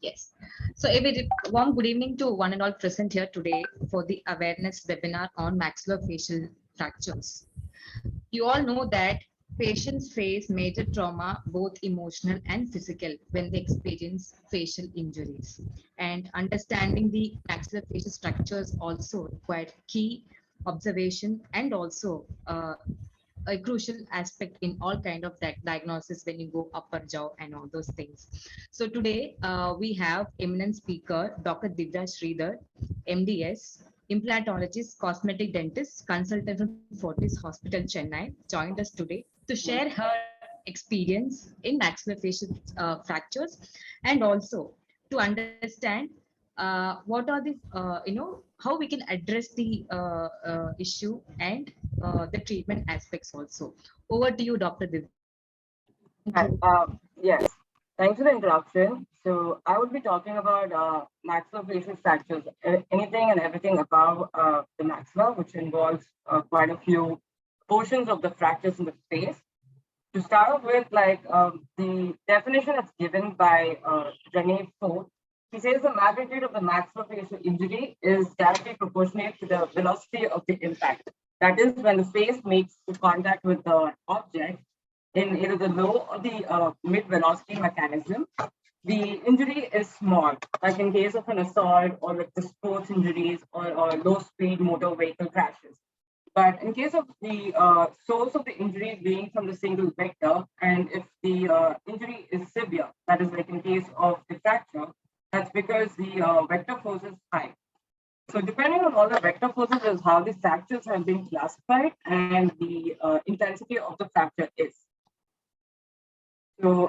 Yes. So a very warm good evening to one and all present here today for the awareness webinar on maxillofacial fractures. You all know that patients face major trauma, both emotional and physical, when they experience facial injuries. And understanding the maxillofacial structures also required key observation and also a crucial aspect in all kind of that diagnosis when you go upper jaw and all those things. So today we have eminent speaker Dr. Dhivya Sridhar, MDS, implantologist, cosmetic dentist, consultant from Fortis Hospital, Chennai, joined us today to share her experience in maxillofacial fractures and also to understand what are the how we can address the issue and the treatment aspects also. Over to you, Dr. Divya. Thank Hi. you. Yes, thanks for the introduction. So I would be talking about maxillofacial fractures, anything and everything above the maxilla, which involves quite a few portions of the fractures in the face. To start off with, the definition that's given by Rene Ford, he says the magnitude of the maxillofacial injury is directly proportionate to the velocity of the impact. That is, when the face makes the contact with the object in either the low or the mid velocity mechanism, the injury is small, like in case of an assault or like the sports injuries or low speed motor vehicle crashes. But in case of the source of the injury being from the single vector, and if the injury is severe, that is like in case of the fracture, that's because the vector force is high. So depending on all the vector forces is how the fractures have been classified and the intensity of the fracture is. So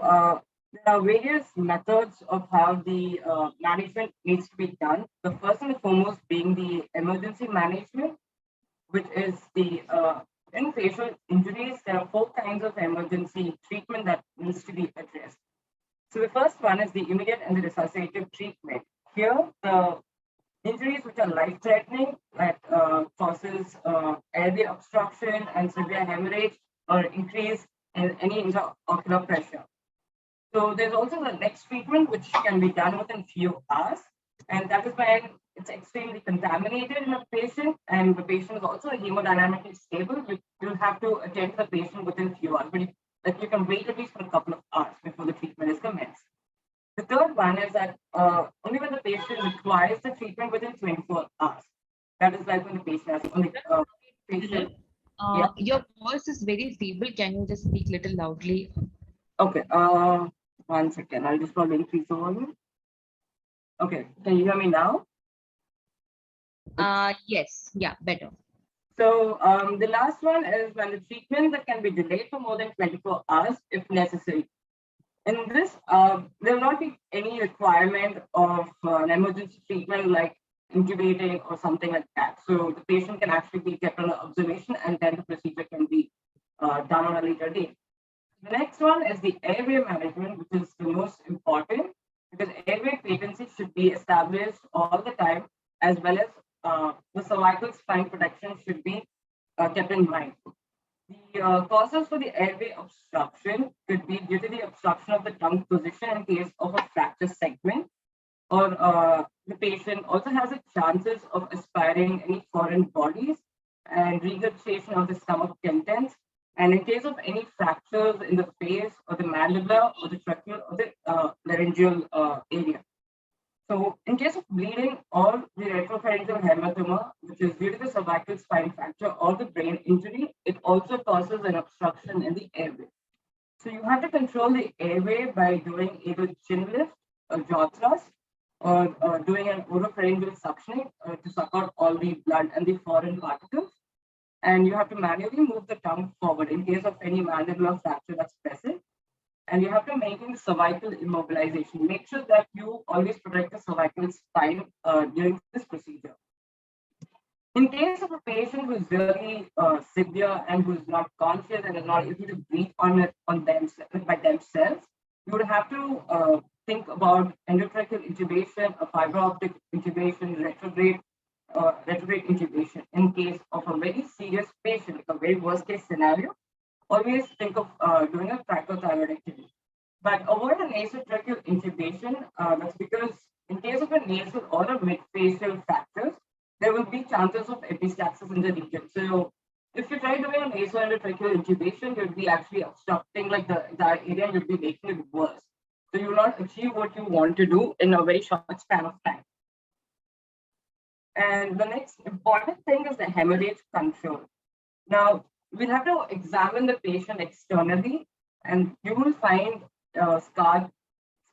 there are various methods of how the management needs to be done. The first and the foremost being the emergency management, which is the in facial injuries, there are four kinds of emergency treatment that needs to be addressed. So the first one is the immediate and the resuscitative treatment. Here, the injuries which are life-threatening, that causes airway obstruction and severe hemorrhage or increase in any intraocular pressure. So there's also the next treatment which can be done within few hours, and that is when it's extremely contaminated in a patient, and the patient is also hemodynamically stable. You'll have to attend to the patient within few hours, but you can wait at least for a couple of hours before the treatment is commenced. The third one is that only when the patient requires the treatment within 24 hours. That is like when the patient has only patient. Yeah. Your voice is very feeble. Can you just speak little loudly? Okay. 1 second. I'll just probably increase the volume. Okay. Can you hear me now? Yes. Yeah, better. So the last one is when the treatment that can be delayed for more than 24 hours if necessary. In this, there will not be any requirement of an emergency treatment like intubating or something like that. So the patient can actually be kept under observation and then the procedure can be done on a later date. The next one is the airway management, which is the most important because airway patency should be established all the time, as well as the cervical spine protection should be kept in mind. The causes for the airway obstruction could be due to the obstruction of the tongue position in case of a fracture segment, or the patient also has a chances of aspiring any foreign bodies and regurgitation of the stomach contents. And in case of any fractures in the face or the mandibular or the tracheal or the laryngeal area. So in case of bleeding or the retropharyngeal hematoma, which is due to the cervical spine fracture or the brain injury, it also causes an obstruction in the airway. So you have to control the airway by doing either chin lift, a jaw thrust, or doing an oropharyngeal suctioning to suck out all the blood and the foreign particles. And you have to manually move the tongue forward in case of any mandibular fracture that's present. And you have to maintain the cervical immobilization. Make sure that you always protect the cervical spine during this procedure. In case of a patient who is really severe and who is not conscious and is not able to breathe on themselves by themselves, you would have to think about endotracheal intubation, a fiber optic intubation, retrograde intubation. In case of a very serious patient, like a very worst case scenario, always think of doing a cricothyroidectomy. But avoid a nasotracheal intubation. That's because in case of a nasal or a mid-facial fractures, there will be chances of epistaxis in the region. So if you try doing a nasoendotracheal intubation, you'll be actually obstructing like the entire area and you'll be making it worse. So you will not achieve what you want to do in a very short span of time. And the next important thing is the hemorrhage control. Now, we'll have to examine the patient externally, and you will find scars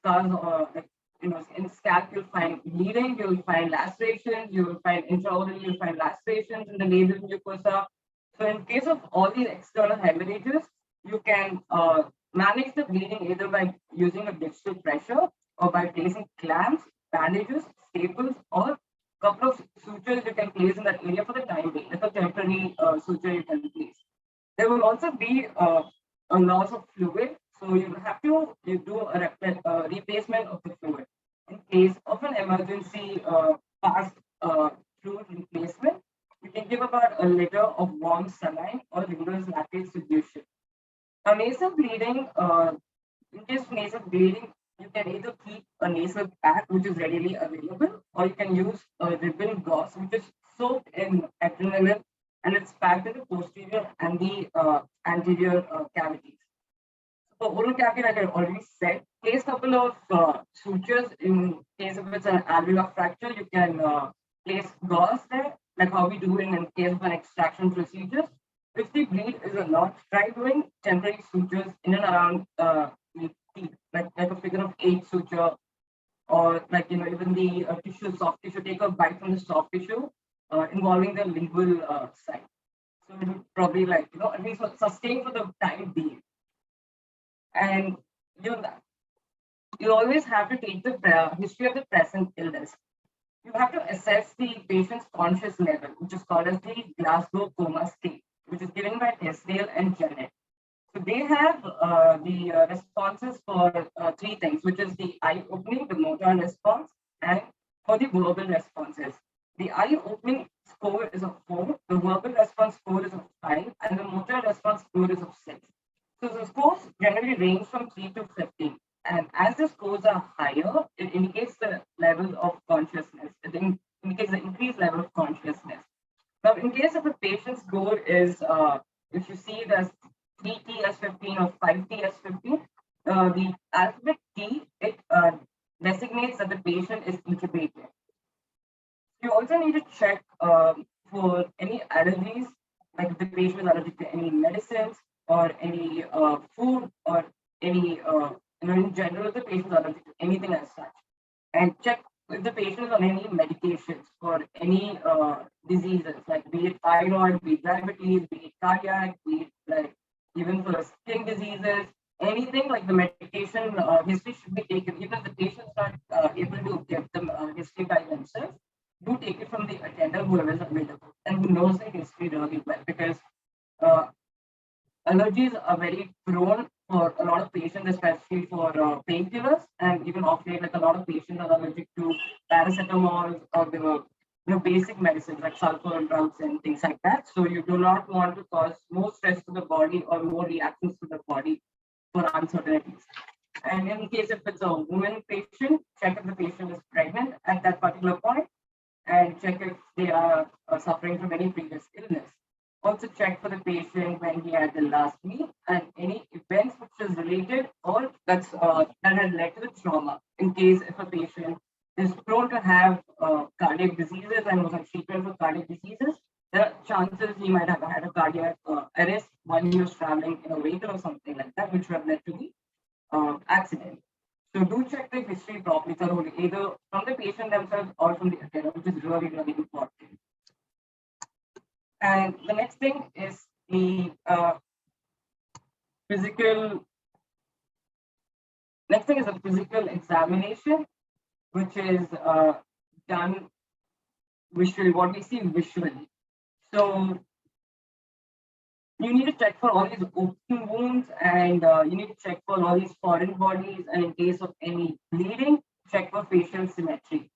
or like, in scalp, you'll find bleeding, you'll find lacerations, you will find intraoral, you'll find lacerations in the nasal mucosa. So in case of all these external hemorrhages, you can manage the bleeding either by using a digital pressure or by placing clamps, bandages, staples, or couple of sutures you can place in that area for the time being, like a temporary suture you can place. There will also be a loss of fluid, so you have to do a replacement of the fluid. In case of an emergency fast fluid replacement, you can give about a liter of warm saline or Ringer's lactate solution. Now, nasal bleeding, in case of nasal bleeding, you can either keep a nasal pack, which is readily available, or you can use a ribbon gauze, which is soaked in adrenaline and it's packed in the posterior and the anterior cavities. For oral cavity, like I already said, place a couple of sutures. In case of it's an alveolar fracture, you can place gauze there, like how we do in case of an extraction procedure. If the bleed is a lot, try doing temporary sutures in and around the teeth, like a figure of 8 suture, or like even the tissue, soft tissue. Take a bite from the soft tissue involving the lingual side. So it will probably at least sustain for the time being. And you always have to take the history of the present illness. You have to assess the patient's conscious level, which is called as the Glasgow coma scale, which is given by Tesdale and Janet. So they have the responses for 3 things, which is the eye opening, the motor response, and for the verbal responses. The eye opening score is of 4, the verbal response score is of 5, and the motor response score is of 6. So the scores generally range from 3 to 15. And as the scores are higher, it indicates the level of consciousness. It indicates the increased level of consciousness. Now, in case of a patient's score is, if you see there's 3TS15 or 5TS15, the alphabet T, it designates that the patient is intubated. You also need to check for any allergies, like if the patient is allergic to any medicines or any food or any, in general, the patient is allergic to anything as such. And check if the patient is on any medications for any diseases, like be it thyroid, be it diabetes, be it cardiac, be it like even for skin diseases, anything like the medication history should be taken. Even if the patient is not able to get the history by themselves, do take it from the attender, whoever is available and who knows the history really well, because allergies are very prone for a lot of patients, especially for painkillers, and even of late, like a lot of patients are allergic to paracetamol or the basic medicines like sulfur drugs and things like that. So you do not want to cause more stress to the body or more reactions to the body for uncertainties. And in case if it's a woman patient, check if the patient is pregnant at that particular point, and check if they are suffering from any previous illness. Also check for the patient when he had the last meal and any events which is related or that has led to the trauma. In case if a patient is prone to have cardiac diseases and was on treatment for cardiac diseases, there are chances he might have had a cardiac arrest while he was traveling in a vehicle or something like that, which would have led to the accident. So do check the history properly, thoroughly, either from the patient themselves or from the attendant, which is really, really important. And the next thing is the physical. Next thing is a physical examination, which is done visually, what we see visually. So you need to check for all these open wounds, and you need to check for all these foreign bodies, and in case of any bleeding, check for facial symmetry.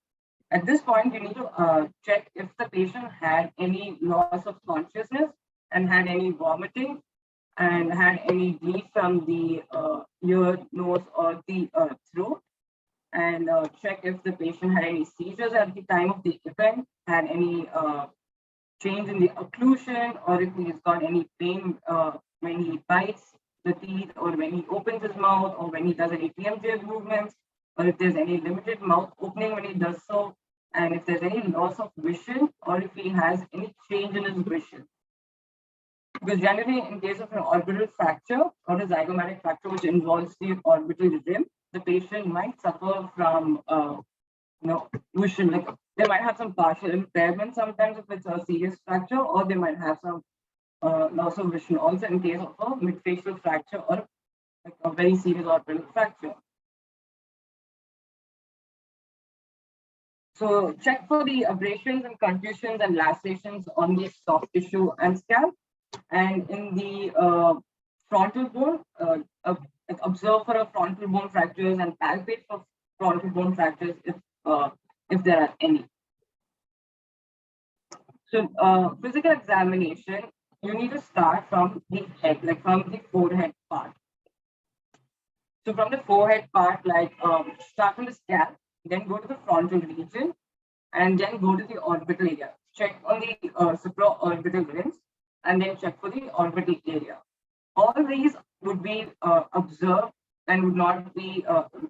At this point, you need to check if the patient had any loss of consciousness and had any vomiting and had any bleed from the ear, nose, or the throat, and check if the patient had any seizures at the time of the event, had any change in the occlusion, or if he's got any pain when he bites the teeth, or when he opens his mouth, or when he does any TMJ movements, or if there's any limited mouth opening when he does so, and if there's any loss of vision, or if he has any change in his vision. Because generally, in case of an orbital fracture or a zygomatic fracture which involves the orbital rim, the patient might suffer from vision. Like they might have some partial impairment sometimes if it's a serious fracture, or they might have some loss of vision also in case of a midfacial fracture or like a very serious orbital fracture. So check for the abrasions and contusions and lacerations on the soft tissue and scalp. And in the frontal bone, observe for a frontal bone fractures and palpate for frontal bone fractures if there are any. So physical examination, you need to start from the head, like from the forehead part. So from the forehead part, like start from the scalp, then go to the frontal region, and then go to the orbital area. Check on the supraorbital rims, and then check for the orbital area. All these would be observed and would not be,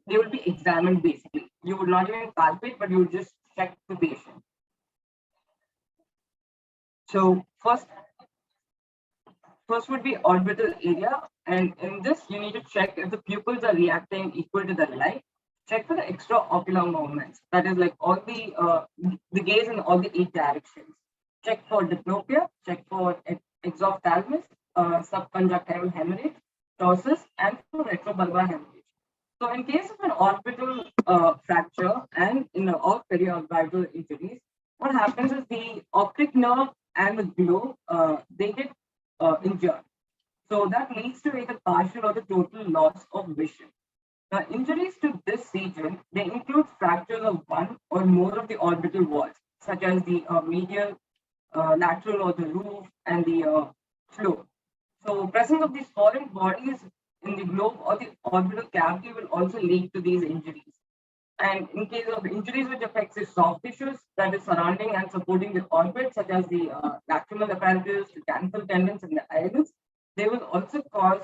they would be examined basically. You would not even palpate, but you would just check the patient. So first would be orbital area. And in this, you need to check if the pupils are reacting equal to the light. Check for the extraocular movements. That is like all the gaze in all the 8 directions. Check for diplopia, check for exophthalmos, subconjunctival hemorrhage, ptosis, and for retrobulbar hemorrhage. So in case of an orbital fracture and all periorbital injuries, what happens is the optic nerve and the globe, they get injured. So that leads to either partial or the total loss of vision. Now, injuries to this region, they include fractures of one or more of the orbital walls, such as the medial, lateral, or the roof, and the floor. So presence of these foreign bodies in the globe or the orbital cavity will also lead to these injuries. And in case of injuries which affects the soft tissues that is surrounding and supporting the orbit, such as the lacrimal apparatus, the canthal tendons, and the iris, they will also cause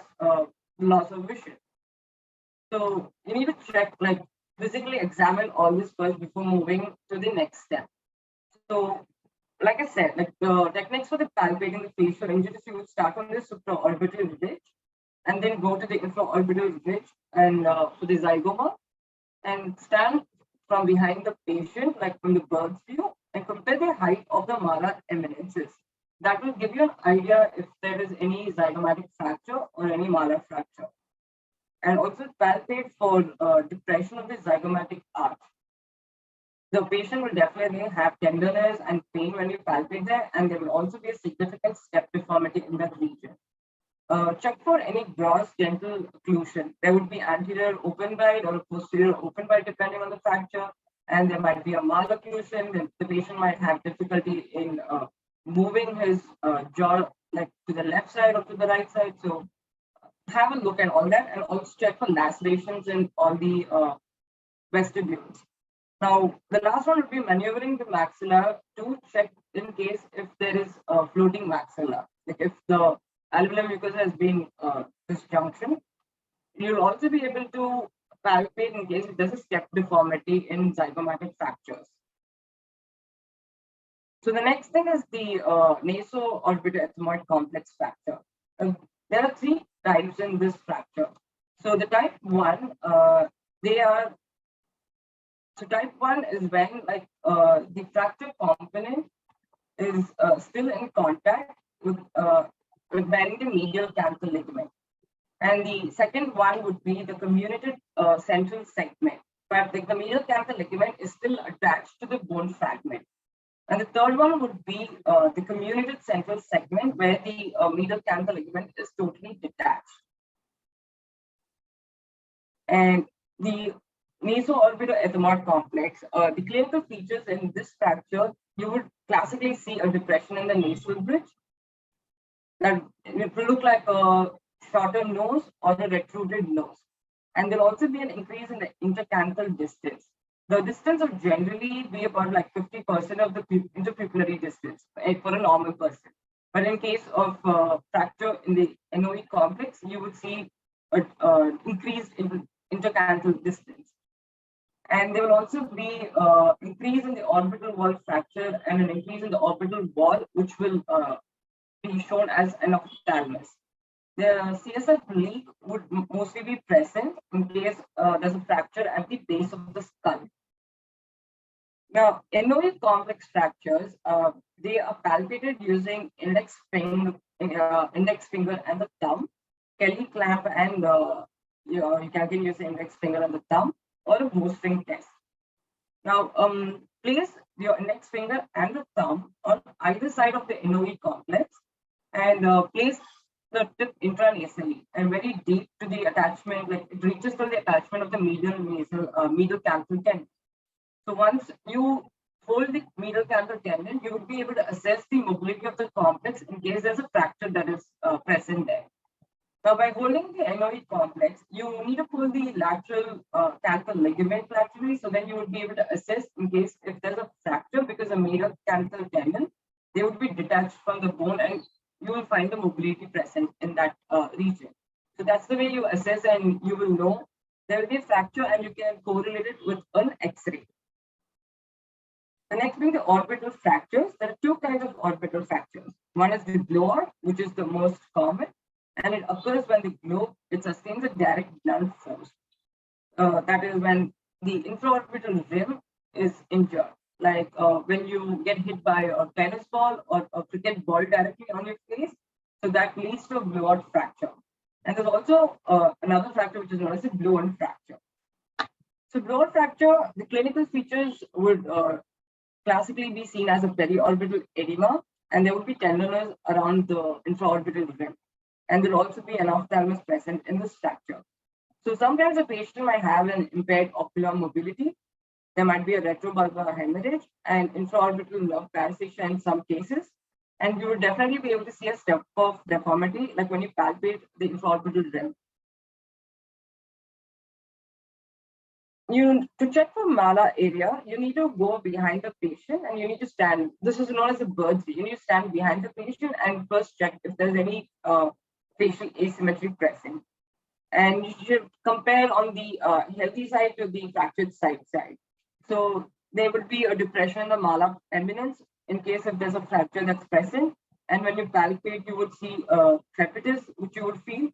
loss of vision. So you need to check, like physically examine all this first before moving to the next step. So like I said, like the techniques for the palpating the facial injuries, you would start on the supraorbital ridge and then go to the infraorbital ridge and for the zygoma, and stand from behind the patient, like from the bird's view, and compare the height of the malar eminences. That will give you an idea if there is any zygomatic fracture or any malar fracture. And also palpate for depression of the zygomatic arch. The patient will definitely have tenderness and pain when you palpate there, and there will also be a significant step deformity in that region. Check for any gross dental occlusion. There would be anterior open bite or posterior open bite depending on the fracture, and there might be a malocclusion. The patient might have difficulty in moving his jaw like to the left side or to the right side. So have a look at all that, and also check for lacerations in all the vestibules. Now, the last one would be maneuvering the maxilla to check in case if there is a floating maxilla, like if the alveolar mucosa has been disjunction. You'll also be able to palpate in case it does a step deformity in zygomatic fractures. So the next thing is the naso-orbitoethmoid complex fracture. There are 3 types in this fracture. So the type 1, so type 1 is when like the fracture component is still in contact with bearing the medial canthal ligament. And the second one would be the comminuted central segment, but like the medial canthal ligament is still attached to the bone fragment. And the third one would be the comminuted central segment, where the medial canthal ligament is totally detached. And the naso-orbitoethmoid complex, the clinical features in this fracture, you would classically see a depression in the nasal bridge. That it will look like a shorter nose or a retruded nose. And there'll also be an increase in the intercanthal distance. The distance will generally be about like 50% of the interpupillary distance for a normal person. But in case of fracture in the NOE complex, you would see an increased intercanthal distance. And there will also be increase in the orbital wall fracture and an increase in the orbital wall, which will be shown as an ophthalmos. The CSF leak would mostly be present in case there's a fracture at the base of the skull. Now, NOE complex fractures, they are palpated using index finger and the thumb, Kelly clamp, and you can use the index finger and the thumb, or a bowstring test. Now, place your index finger and the thumb on either side of the NOE complex, and place the tip intranasally and very deep to the attachment, like it reaches to the attachment of the medial canthal tendon. So once you hold the medial canthal tendon, you would be able to assess the mobility of the complex in case there's a fracture that is present there. Now, by holding the NOE complex, you need to pull the lateral canthal ligament laterally, so then you would be able to assess in case if there's a fracture, because a medial canthal tendon, they would be detached from the bone, and you will find the mobility present in that region. So that's the way you assess, and you will know there will be a fracture, and you can correlate it with an X-ray. The next being the orbital fractures. There are two kinds of orbital fractures. One is the blowout, which is the most common, and it occurs when the globe it sustains a direct blunt force. That is when the infraorbital rim is injured, like when you get hit by a tennis ball or a cricket ball directly on your face. So that leads to a blowout fracture. And there's also another fracture which is known as a blow-in fracture. So blowout fracture, the clinical features would classically be seen as a periorbital edema, and there would be tenderness around the infraorbital rim. And there'll also be an ophthalmos present in this fracture. So sometimes a patient might have an impaired ocular mobility. There might be a retrobulbar hemorrhage and infraorbital nerve paralysis in some cases. And you would definitely be able to see a step of deformity, like when you palpate the infraorbital rim. To check for malar area, you need to go behind the patient and you need to stand. This is known as a bird's view. You need to stand behind the patient and first check if there's any facial asymmetry present. And you should compare on the healthy side to the fractured side. So there would be a depression in the malar eminence in case if there's a fracture that's present. And when you palpate, you would see crepitus, which you would feel.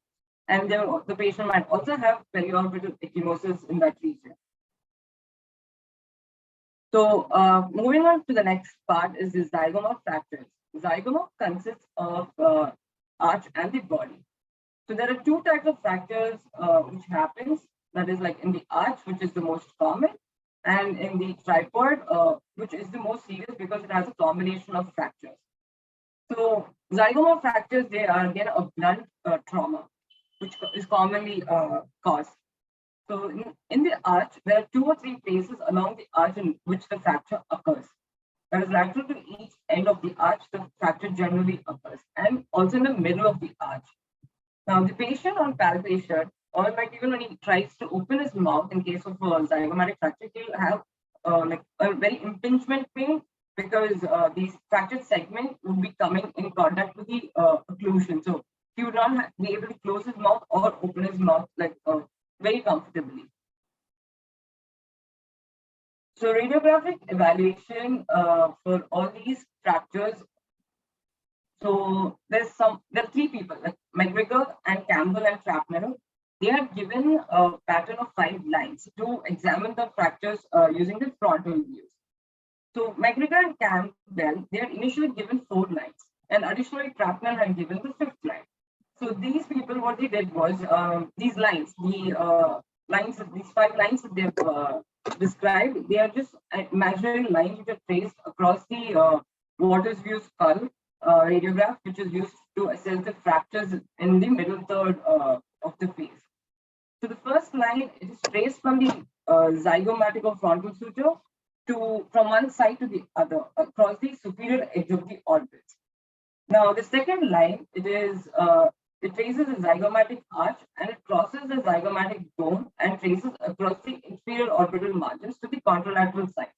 And the patient might also have periorbital ecchymosis in that region. So moving on to the next part is the zygoma fractures. Zygoma consists of arch and the body. So there are two types of fractures which happens. That is like in the arch, which is the most common, and in the tripod, which is the most serious because it has a combination of fractures. So zygoma fractures, they are again a blunt trauma, which is commonly caused. So in the arch, there are 2 or 3 places along the arch in which the fracture occurs. That is lateral to each end of the arch, the fracture generally occurs, and also in the middle of the arch. Now, the patient on palpation, or like even when he tries to open his mouth in case of a zygomatic fracture, he'll have like a very impingement pain because these fractured segment would be coming in contact with the occlusion. So he would not be able to close his mouth or open his mouth like very comfortably. So radiographic evaluation for all these fractures. So there are 3 people, like McGregor and Campbell and Trapnell. They are given a pattern of 5 lines to examine the fractures using the frontal views. So McGregor and Campbell, they are initially given 4 lines, and additionally Trapnell had given the 5th line. So these people, what they did was these lines, these 5 lines that they've described, they are just imaginary lines which are traced across the Waters view skull radiograph, which is used to assess the fractures in the middle third of the face. So the first line, it is traced from the zygomatic or frontal suture from one side to the other across the superior edge of the orbit. Now the second line, it is it traces a zygomatic arch and it crosses the zygomatic bone and traces across the inferior orbital margins to the contralateral side.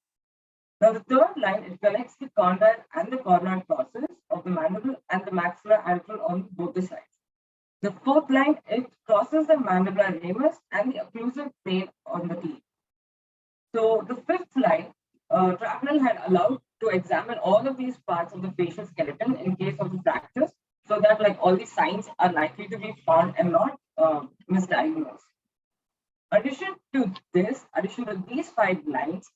Now, the third line, it connects the condyle and the cornoid process of the mandible and the maxilla antral on both the sides. The fourth line, it crosses the mandibular ramus and the occlusive plane on the teeth. So the fifth line, Trapnell had allowed to examine all of these parts of the facial skeleton in case of the fractures, so that like all the signs are likely to be found and not misdiagnosed. Addition to these 5 lines,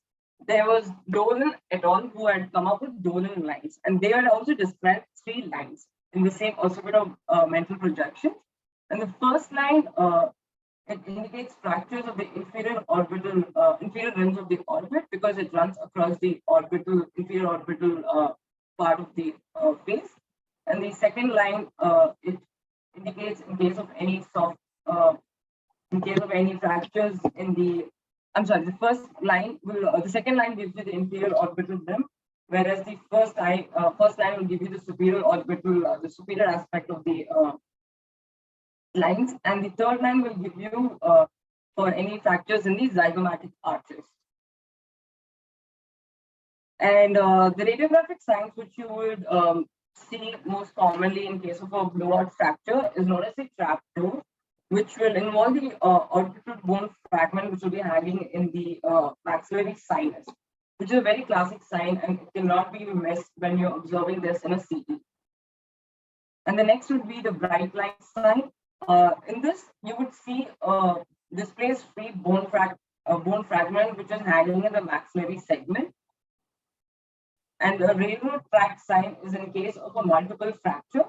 there was Dolan et al. Who had come up with Dolan lines, and they had also described 3 lines in the same occiput of mental projections. And the first line, it indicates fractures of the inferior rims of the orbit because it runs across the inferior orbital part of the face. And the second line, it indicates in case of any fractures in the, the second line gives you the inferior orbital rim, whereas the first line will give you the superior orbital, the superior aspect of the lines, and the third line will give you for any fractures in the zygomatic arches. And the radiographic signs which you would see most commonly in case of a blowout fracture is known as a trapdoor, which will involve the orbital bone fragment which will be hanging in the maxillary sinus, which is a very classic sign and it cannot be missed when you're observing this in a CT. And the next would be the bright line sign. In this, you would see displaced free bone fragment which is hanging in the maxillary segment. And a railroad track sign is in case of a multiple fracture.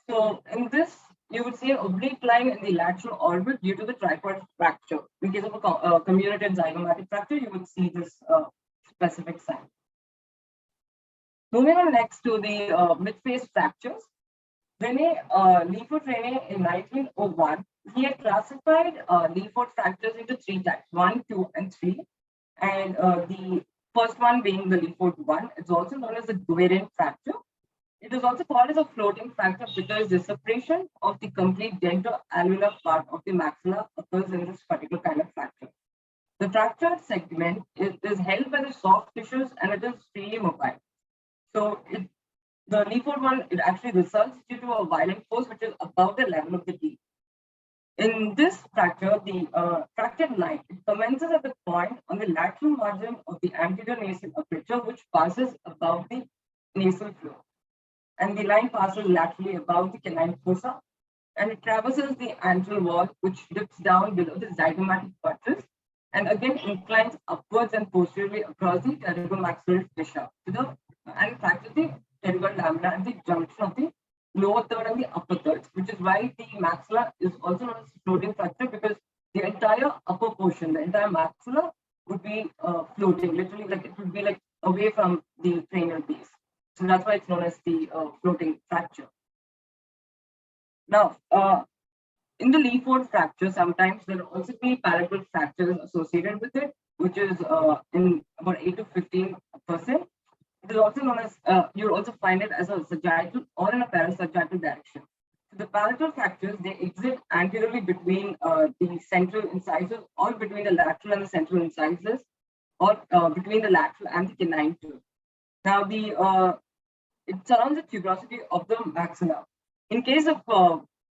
So in this, you would see an oblique line in the lateral orbit due to the tripod fracture. In case of a comminuted zygomatic fracture, you would see this specific sign. Moving on next to the mid-face fractures. Lefort-Rene in 1901, he had classified Lefort fractures into 3 types, 1, 2, and 3. And the first one being the Lefort 1, it's also known as the Guerin fracture. It is also called as a floating fracture because the separation of the complete dento-alveolar part of the maxilla occurs in this particular kind of fracture. The fractured segment is held by the soft tissues and it is freely mobile. So the Lefort 1, it actually results due to a violent force which is above the level of the teeth. In this fracture, the fractured line, it commences at the point on the lateral margin of the anterior nasal aperture, which passes above the nasal floor. And the line passes laterally above the canine fossa, and it traverses the antral wall, which dips down below the zygomatic buttress, and again inclines upwards and posteriorly across the pterygomaxillary fissure and fractures the pterygoid lamina at the junction of the lower third and the upper thirds, which is why the maxilla is also known as floating fracture, because the entire upper portion, the entire maxilla would be floating, literally like it would be like away from the cranial base. So that's why it's known as the floating fracture. Now, in the Lefort fracture, sometimes there will also be palatal fractures associated with it, which is in about 8 to 15%. It is also known as, you'll also find it as a sagittal or in a parasagittal direction. So the palatal fractures, they exit anteriorly between the central incisors or between the lateral and the central incisors or between the lateral and the canine tooth. Now, it surrounds the tuberosity of the maxilla. In case of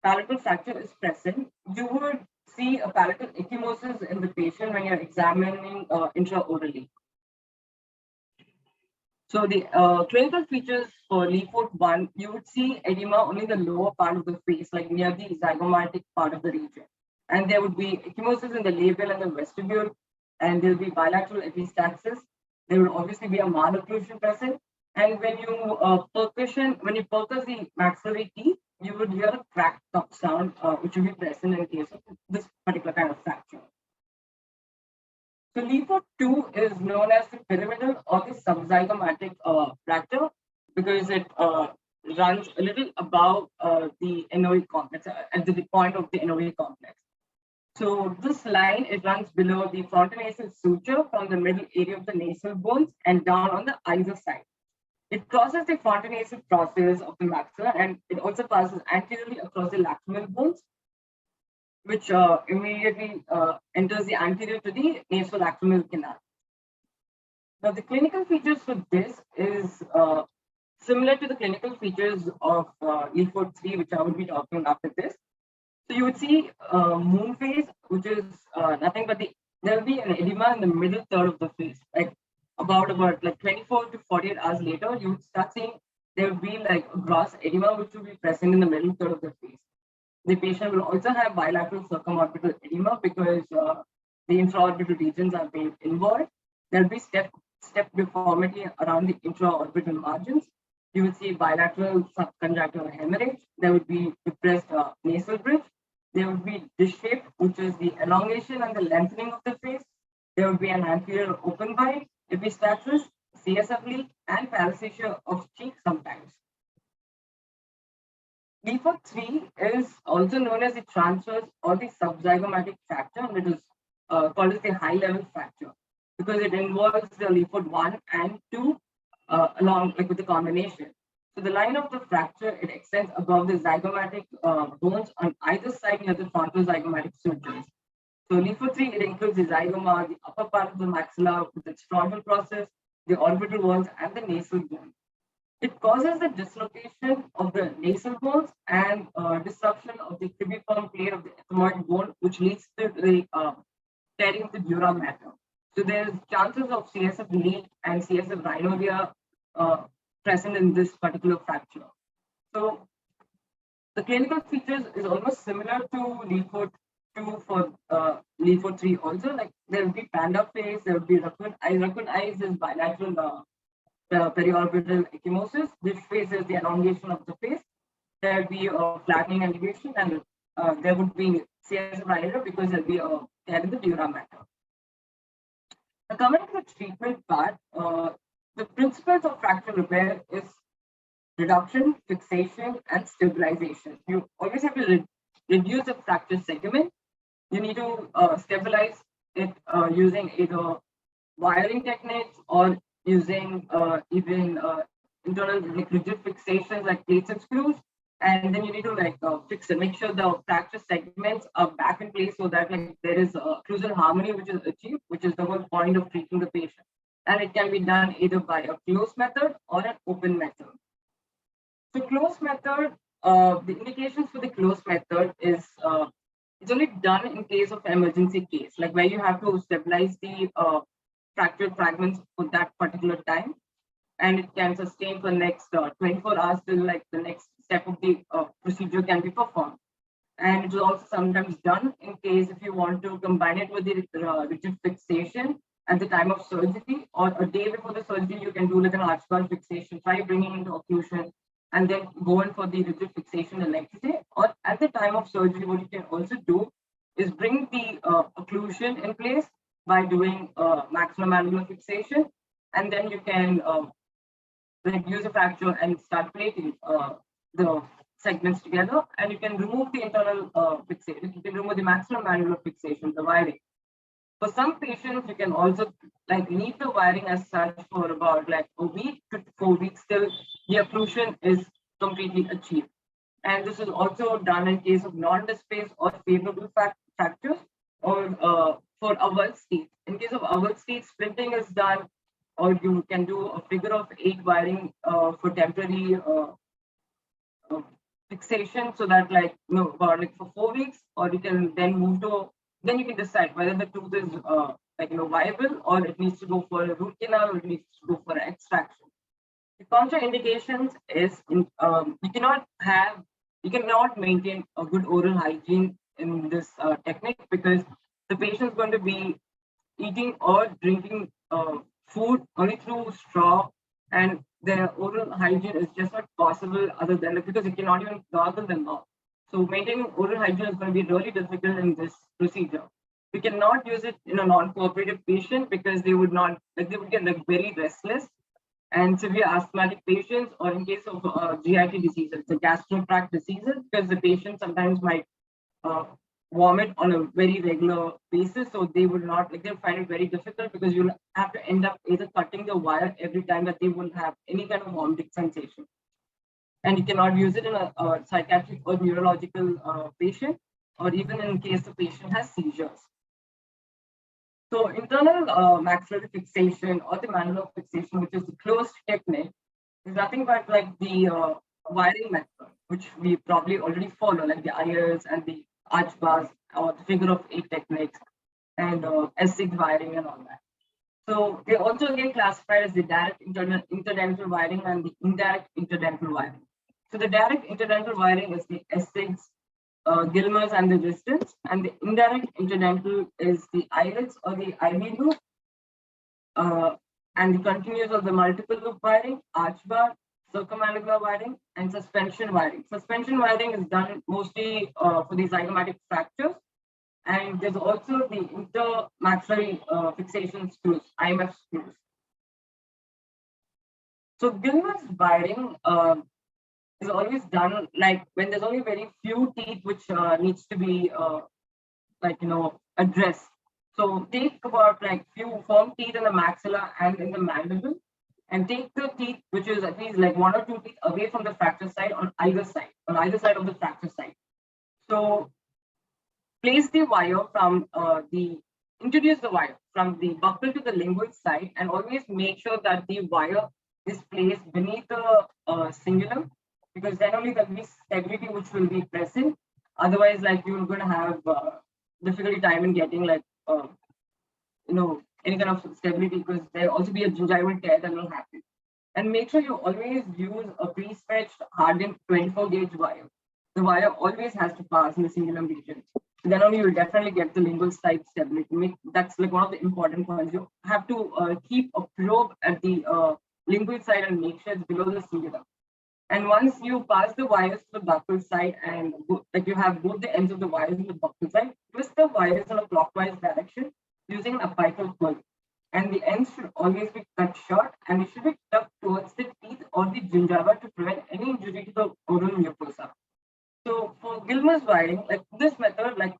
palatal fracture is present, you would see a palatal ecchymosis in the patient when you're examining intraorally. So the clinical features for Lefort 1, you would see edema only in the lower part of the face, like near the zygomatic part of the region. And there would be ecchymosis in the labial and the vestibule, and there will be bilateral epistaxis. There will obviously be a malocclusion present. And when you percuss the maxillary teeth, you would hear a cracked sound, which will be present in case of this particular kind of fracture. So Lefort 2 is known as the pyramidal or the subzygomatic fracture because it runs a little above the enoid complex, at the point of the enoid complex. So this line, it runs below the frontonasal suture from the middle area of the nasal bones and down on the either side. It crosses the fontanacid process of the maxilla, and it also passes anteriorly across the lacrimal bones, which immediately enters the anterior to the nasolacrimal canal. Now, the clinical features for this is similar to the clinical features of Leaford 3, which I will be talking after this. So you would see moon phase, which is nothing but there will be an edema in the middle third of the face. Like about like 24 to 48 hours later, you would start seeing there will be like a gross edema which will be present in the middle third of the face. The patient will also have bilateral circumorbital edema because the infraorbital regions are being involved. There will be step deformity around the intraorbital margins. You will see bilateral subconjunctival hemorrhage. There would be depressed nasal bridge. There would be dish shape, which is the elongation and the lengthening of the face. There would be an anterior open bite, epistaxis, CSF leak, and paresthesia of cheek sometimes. Leaford 3 is also known as the transverse or the subzygomatic fracture, and it is called as the high-level fracture because it involves the Leaford 1 and 2 along like with the combination. So the line of the fracture, it extends above the zygomatic bones on either side near the frontal zygomatic sutures. So Leaford 3, it includes the zygoma, the upper part of the maxilla with its frontal process, the orbital bones, and the nasal bone. It causes the dislocation of the nasal bones and disruption of the cribriform plate of the ethmoid bone, which leads to the tearing of the dura mater. So there's chances of CSF leak and CSF rhinorrhea present in this particular fracture. So the clinical features is almost similar to Leaford 2 for Leaford 3 also. Like there will be panda face, there will be raccoon eyes. Raccoon eyes is bilateral periorbital ecchymosis. This phase is the elongation of the face. There will be a flattening elevation, and there would be CSF rhinorrhea because there will be a tear in the dura mater. Now, coming to the treatment part, the principles of fracture repair is reduction, fixation, and stabilization. You always have to reduce the fracture segment. You need to stabilize it using either wiring techniques or using even internal like rigid fixations like plates and screws. And then you need to like fix it, make sure the fracture segments are back in place so that like there is occlusal harmony which is achieved, which is the whole point of treating the patient. And it can be done either by a closed method or an open method. So closed method, the indications for the closed method is it's only done in case of emergency case, like where you have to stabilize the fractured fragments for that particular time, and it can sustain for next 24 hours till like the next step of the procedure can be performed. And it is also sometimes done in case if you want to combine it with the rigid fixation at the time of surgery, or a day before the surgery, you can do like an arch guard fixation, try bringing into occlusion, and then go in for the rigid fixation the next day. Or at the time of surgery, what you can also do is bring the occlusion in place by doing maxillomandibular fixation, and then you can reduce a fracture and start plating the segments together, and you can remove the internal fixation. You can remove the maxillomandibular fixation, the wiring. For some patients, you can also like leave the wiring as such for about like a week to 4 weeks till the occlusion is completely achieved. And this is also done in case of non-displaced or favorable fractures, or for avulsed state. In case of avulsed state, splinting is done, or you can do a figure of 8 wiring for temporary fixation, so that like about like for 4 weeks, or you can then move to, then you can decide whether the tooth is like viable, or it needs to go for a root canal, or it needs to go for extraction. The contraindications is you cannot maintain a good oral hygiene in this technique, because the patient is going to be eating or drinking food only through straw, and their oral hygiene is just not possible other than because you cannot even gargle them out. So maintaining oral hygiene is going to be really difficult in this procedure. We cannot use it in a non-cooperative patient because they would not like they would get like very restless, and severe asthmatic patients, or in case of GIT diseases, the gastro tract diseases, because the patient sometimes might vomit on a very regular basis. So they would not, like, they'll find it very difficult because you'll have to end up either cutting the wire every time that they will have any kind of vomiting sensation. And you cannot use it in a psychiatric or neurological patient, or even in case the patient has seizures. So internal maxillary fixation or the manual fixation, which is the closed technique, is nothing but like the wiring method, which we probably already follow, like the IRs and the arch bars or the figure of eight techniques and S6 wiring and all that. So they also again classified as the direct interdental wiring and the indirect interdental wiring. So the direct interdental wiring is the S6, Gilmer's and the distance, and the indirect interdental is the eyelids or the IV loop, and the continuous of the multiple loop wiring, arch bar, circummandibular wiring, and suspension wiring. Suspension wiring is done mostly for the zygomatic fractures, and there's also the intermaxillary fixation screws, IMF screws. So Gilmer's wiring is always done like when there's only very few teeth which needs to be addressed. So take about like few firm teeth in the maxilla and in the mandible, and take the teeth which is at least like one or two teeth away from the fracture site on either side of the fracture site. So place the wire from introduce the wire from the buccal to the lingual side, and always make sure that the wire is placed beneath the cingulum, because then only there'll be stability which will be present. Otherwise, like you're going to have difficulty time in getting like any kind of stability, because there'll also be a gingival tear that will happen. And make sure you always use a pre-stretched hardened 24 gauge wire. The wire always has to pass in the cingulum region. Then only you'll definitely get the lingual side stability. That's like one of the important points. You have to keep a probe at the lingual side and make sure it's below the cingulum. And once you pass the wires to the buccal side and like you have both the ends of the wires in the buccal side, twist the wires in a clockwise direction using a apical pull. And the ends should always be cut short, and it should be tucked towards the teeth or the gingiva to prevent any injury to the oral mucosa. So for Gilmer's wiring, like this method, like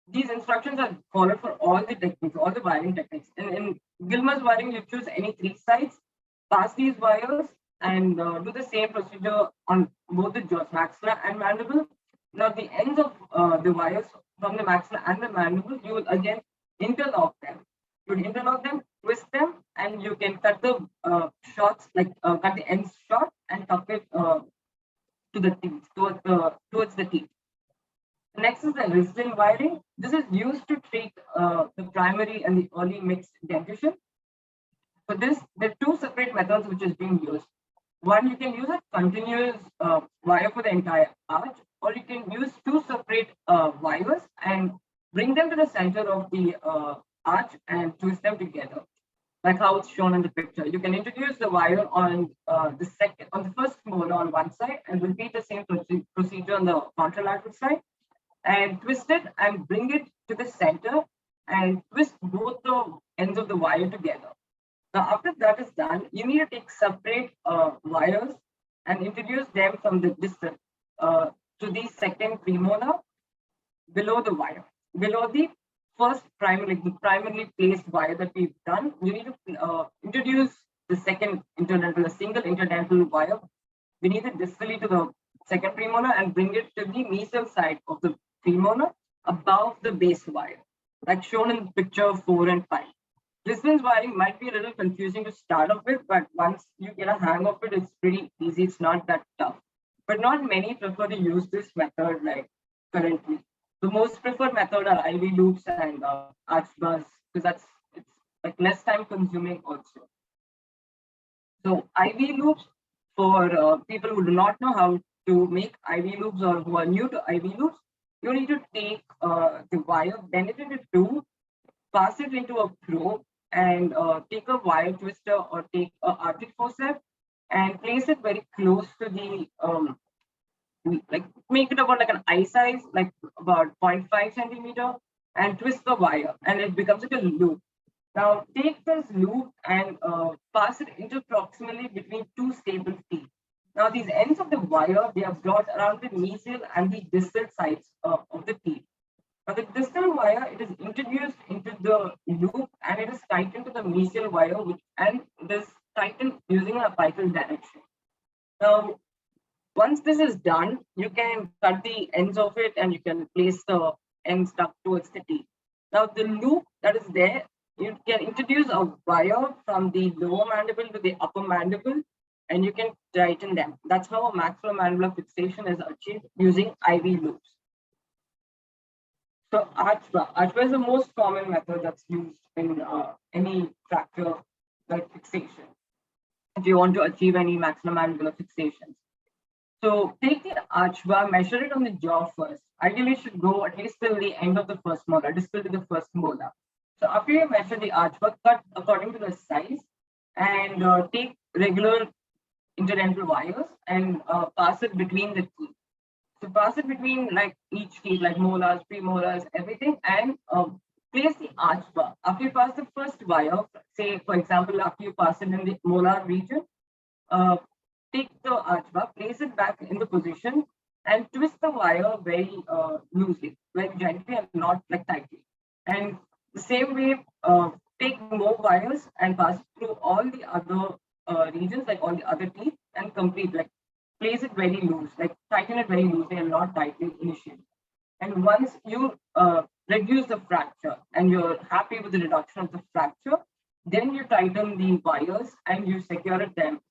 these instructions are followed for all the techniques, all the wiring techniques. In Gilmer's wiring, you choose any three sides, pass these wires, and do the same procedure on both the jaws, maxilla and mandible. Now the ends of the wires from the maxilla and the mandible, you will again interlock them. You would interlock them, twist them, and you can cut the shots, like cut the ends short and tuck it to the teeth, towards the teeth. Next is the resident wiring. This is used to treat the primary and the early mixed dentition. For this, there are two separate methods which is being used. One, you can use a continuous wire for the entire arch, or you can use two separate wires and bring them to the center of the arch and twist them together, like how it's shown in the picture. You can introduce the wire on the first molar on one side and repeat the same procedure on the contralateral side, and twist it and bring it to the center and twist both the ends of the wire together. Now, after that is done, you need to take separate wires and introduce them from the distance to the second premolar below the wire, below the first primarily placed wire that we've done. You need to introduce the second interdental, a single interdental wire beneath it distally to the second premolar and bring it to the mesial side of the premolar above the base wire, like shown in picture 4 and 5. Distance wiring might be a little confusing to start off with, but once you get a hang of it, it's pretty easy. It's not that tough. But not many prefer to use this method like currently. The most preferred method are IV loops and arch bars, because it's like less time consuming also. So IV loops, for people who do not know how to make IV loops or who are new to IV loops, you need to take the wire, bend it into two, pass it into a probe, and take a wire twister or take a arctic forceps and place it very close to the like make it about like an eye size, like about 0.5 centimeter, and twist the wire, and it becomes like a loop. Now take this loop and pass it into proximally between two stable teeth. Now these ends of the wire, they are brought around the mesial and the distal sides of the teeth. Now, the distal wire, it is introduced into the loop and it is tightened to the mesial wire, and this tightened using an apical direction. Now, once this is done, you can cut the ends of it and you can place the ends up towards the teeth. Now, the loop that is there, you can introduce a wire from the lower mandible to the upper mandible and you can tighten them. That's how a maxillomandibular fixation is achieved using IV loops. So archbar is the most common method that's used in any fracture like fixation. If you want to achieve any maxillomandibular fixations. So take the arch bar, measure it on the jaw first. Ideally, it should go at least till the end of the first molar, distal to the first molar. So after you measure the arch bar, cut according to the size and take regular interdental wires and pass it between the teeth. So pass it between like each teeth, like molars, premolars, everything, and place the arch bar. After you pass the first wire, say for example, after you pass it in the molar region, take the arch bar, place it back in the position, and twist the wire very loosely, very gently, and not like tightly. And the same way, take more wires and pass it through all the other regions, like all the other teeth, and complete, like place it very loose, like tighten it very loosely and not tightly initially. And once you reduce the fracture and you're happy with the reduction of the fracture, then you tighten the wires and you secure it them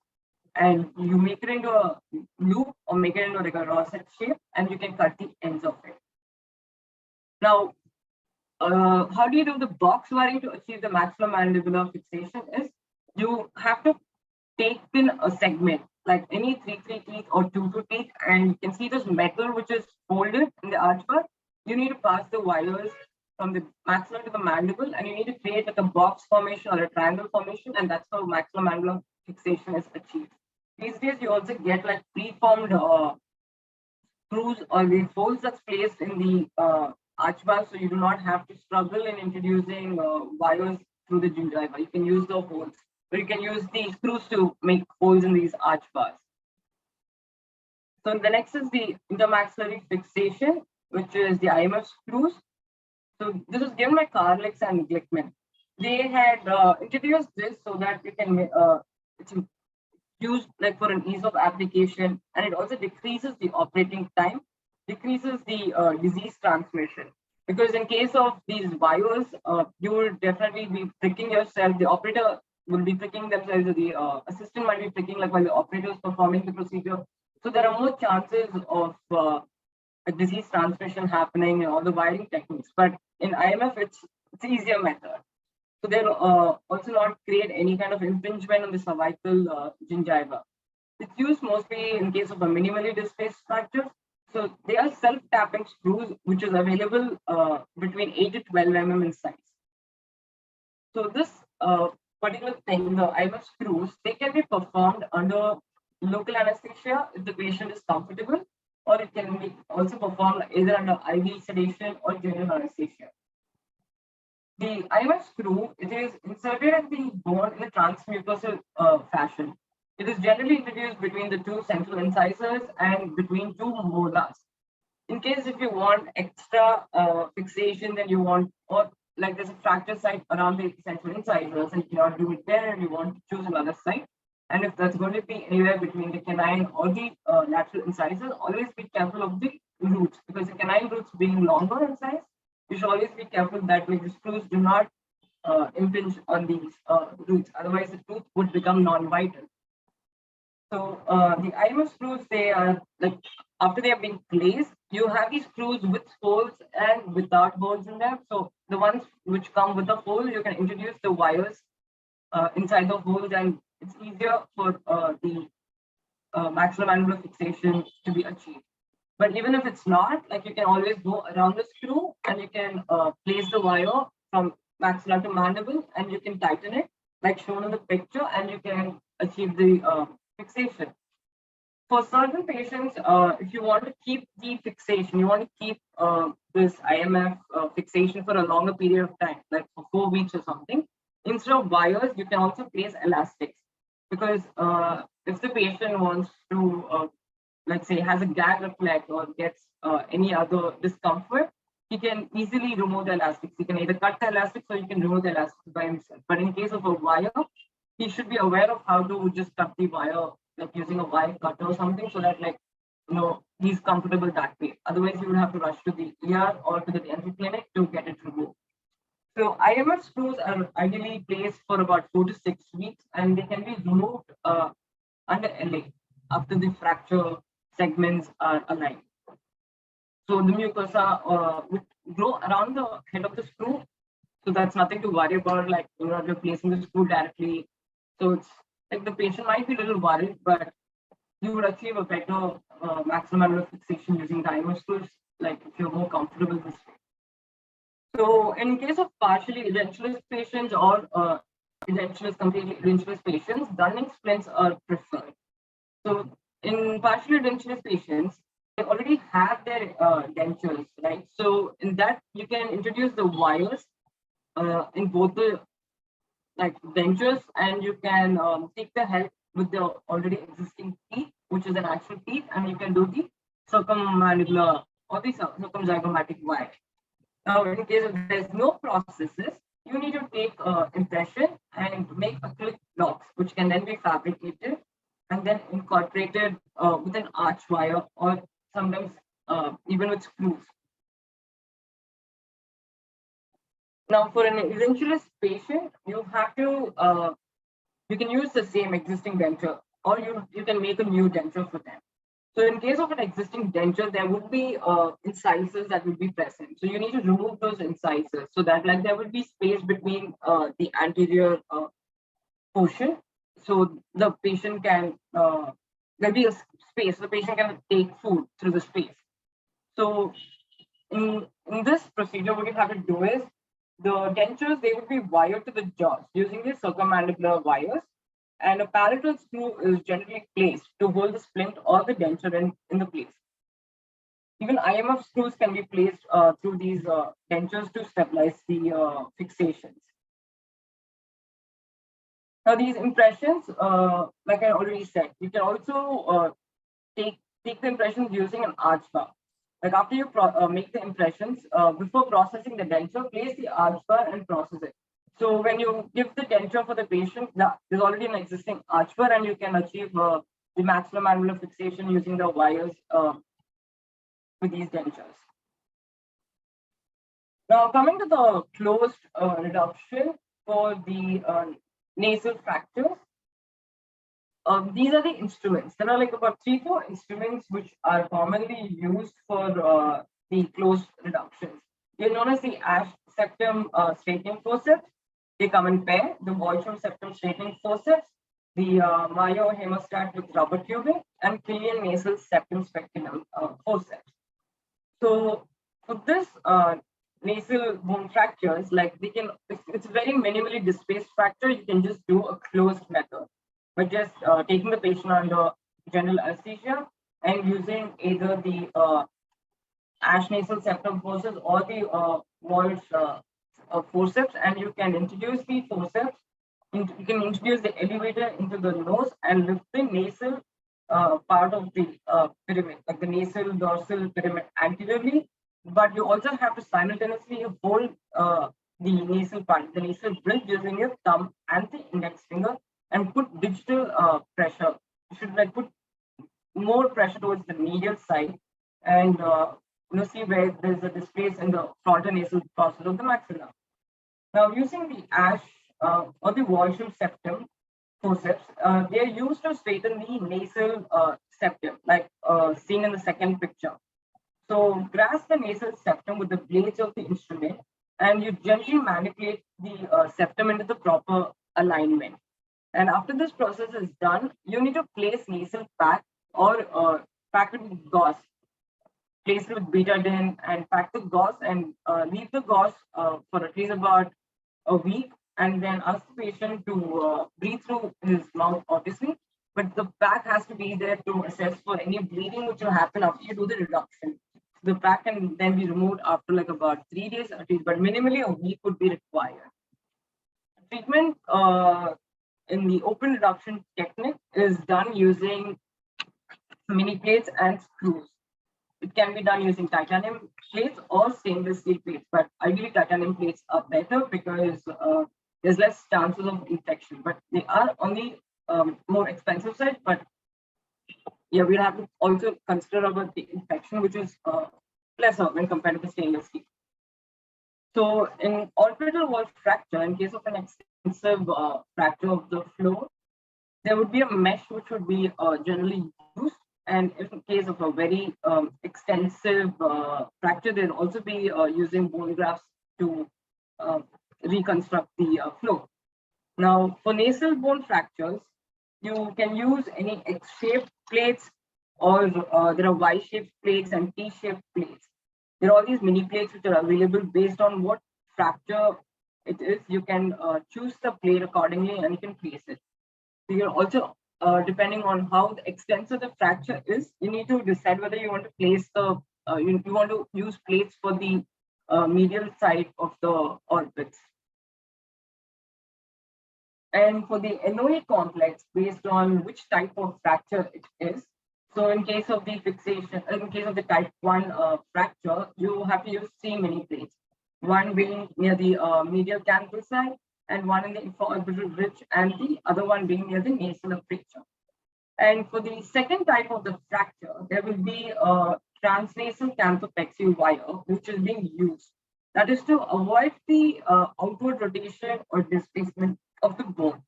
and you make it into a loop or make it into like a rosette shape and you can cut the ends of it. Now, how do you do the box wiring to achieve the maxillomandibular fixation is you have to take in a segment, like any 3 teeth or 2 teeth, and you can see this metal which is folded in the arch bar. You need to pass the wires from the maxilla to the mandible, and you need to create like a box formation or a triangle formation, and that's how maxillomandibular fixation is achieved. These days, you also get like preformed screws or the holes that's placed in the arch bar, so you do not have to struggle in introducing wires through the gingiva. You can use the holes, or you can use the screws to make holes in these arch bars. So the next is the intermaxillary fixation, which is the IMF screws. So this was given by Carlix and Glickman. They had introduced this so that you can it's used like for an ease of application, and it also decreases the operating time, decreases the disease transmission. Because in case of these wires, you will definitely be pricking yourself. The operator will be pricking themselves, or the assistant might be pricking like while the operator is performing the procedure. So there are more chances of a disease transmission happening and all the wiring techniques. But in IMF, it's easier method. So they'll also not create any kind of impingement on the cervical gingiva. It's used mostly in case of a minimally displaced fracture. So they are self-tapping screws, which is available between 8 to 12 mm in size. So this particular thing, the IMF screws, they can be performed under local anesthesia if the patient is comfortable, or it can be also performed either under IV sedation or general anesthesia. The IMF screw, it is inserted at the bone in a transmucosal fashion. It is generally introduced between the 2 central incisors and between 2 molars. In case if you want extra fixation, then you want, or like there's a fracture site around the central incisors and you cannot do it there and you want to choose another site. And if that's going to be anywhere between the canine or the lateral incisors, always be careful of the roots, because the canine roots being longer in size, you should always be careful that like the screws do not impinge on these roots. Otherwise, the tooth would become non-vital. So the IMF screws, they are like after they have been placed, you have these screws with holes and without holes in them. So the ones which come with a hole, you can introduce the wires inside the holes, and it's easier for the maxillomandibular fixation to be achieved. But even if it's not, like you can always go around the screw and you can place the wire from maxilla to mandible and you can tighten it like shown in the picture, and you can achieve the fixation. For certain patients, if you want to keep the fixation, you want to keep this IMF fixation for a longer period of time, like for 4 weeks or something, instead of wires, you can also place elastics. Because if the patient wants to let's say has a gag reflex or gets any other discomfort, he can easily remove the elastics. He can either cut the elastics or he can remove the elastics by himself. But in case of a wire, he should be aware of how to just cut the wire, like using a wire cutter or something, so that he's comfortable that way. Otherwise, you would have to rush to the ER or to the dental clinic to get it removed. So IMF screws are ideally placed for about 4 to 6 weeks, and they can be removed under LA after the fracture segments are aligned. So the mucosa would grow around the head of the screw. So that's nothing to worry about, like you're not replacing the screw directly. So it's like the patient might be a little worried, but you would achieve a better maximum fixation using IMF screws, like if you're more comfortable this way. So in case of partially edentulous patients or completely edentulous patients, gunning splints are preferred. So in partially edentulous patients, they already have their dentures, right? So in that, you can introduce the wires in both the dentures, and you can take the help with the already existing teeth, which is an actual teeth, and you can do the circummandibular or the circumzygomatic wire. Now, in case of there's no processes, you need to take impression and make acrylic blocks, which can then be fabricated and then incorporated with an arch wire or sometimes even with screws. Now, for an edentulous patient, you have to you can use the same existing denture, or you can make a new denture for them. So in case of an existing denture, there would be incisors that would be present. So you need to remove those incisors so that there would be space between the anterior portion. So the patient can, there'll be a space, the patient can take food through the space. So in this procedure, what you have to do is, the dentures, they would be wired to the jaws using the circummandibular wires, and a palatal screw is generally placed to hold the splint or the denture in the place. Even IMF screws can be placed through these dentures to stabilize the fixations. Now, these impressions, like I already said, you can also take the impressions using an arch bar. Like after you make the impressions, before processing the denture, place the arch bar and process it. So when you give the denture for the patient, there's already an existing arch bar, and you can achieve the maxillomandibular fixation using the wires with these dentures. Now, coming to the closed reduction for the nasal fractures, these are the instruments. There are about 3-4 instruments which are commonly used for the closed reductions. They're known as the Ash septum straightening forceps. They come in pair: the Walsham septum straightening forceps, the Mayo hemostat with rubber tubing, and Killian nasal septum speculum forceps. So for this nasal bone fractures, it's very minimally displaced fracture, you can just do a closed method by just taking the patient under general anesthesia and using either the Ash nasal septum forceps or the Walsh forceps, and you can introduce the forceps. You can introduce the elevator into the nose and lift the nasal part of the pyramid, like the nasal dorsal pyramid anteriorly, but you also have to simultaneously hold the nasal part, the nasal bridge, using your thumb and the index finger, and put digital pressure. You should put more pressure towards the medial side, and see where there's a displace in the frontonasal process of the maxilla. Now, using the Ash or the Walsham septum forceps, they are used to straighten the nasal septum, like seen in the second picture. So grasp the nasal septum with the blades of the instrument, and you gently manipulate the septum into the proper alignment. And after this process is done, you need to place nasal pack or pack it with gauze. Place it with betadine and pack the gauze, and leave the gauze for at least about a week, and then ask the patient to breathe through his mouth, obviously, but the pack has to be there to assess for any bleeding which will happen after you do the reduction. The pack can then be removed after about 3 days at least, but minimally a week would be required. Treatment in the open reduction technique is done using mini plates and screws. it can be done using titanium plates or stainless steel plates, but ideally titanium plates are better because there's less chances of infection, but they are on the more expensive side. But yeah, we'll have to also consider about the infection, which is lesser when compared to the stainless steel. So in orbital wall fracture, in case of an extensive fracture of the floor, there would be a mesh which would be generally used. And if in case of a very extensive fracture, they'll also be using bone grafts to reconstruct the floor. Now, for nasal bone fractures, you can use any X-shaped plates, or there are Y-shaped plates and T-shaped plates. There are all these mini plates which are available based on what fracture it is. You can choose the plate accordingly and you can place it. So you're also, depending on how extensive the fracture is, you need to decide whether you want to place the, you want to use plates for the medial side of the orbits. And for the NOE complex, based on which type of fracture it is. So in case of the fixation, in case of the type 1 fracture, you have to use 3 mini plates, one being near the medial canthal side, and one in the infraorbital ridge, and the other one being near the nasal aperture. And for the second type of the fracture, there will be a transnasal canthopexy wire, which is being used. That is to avoid the outward rotation or displacement of the bone.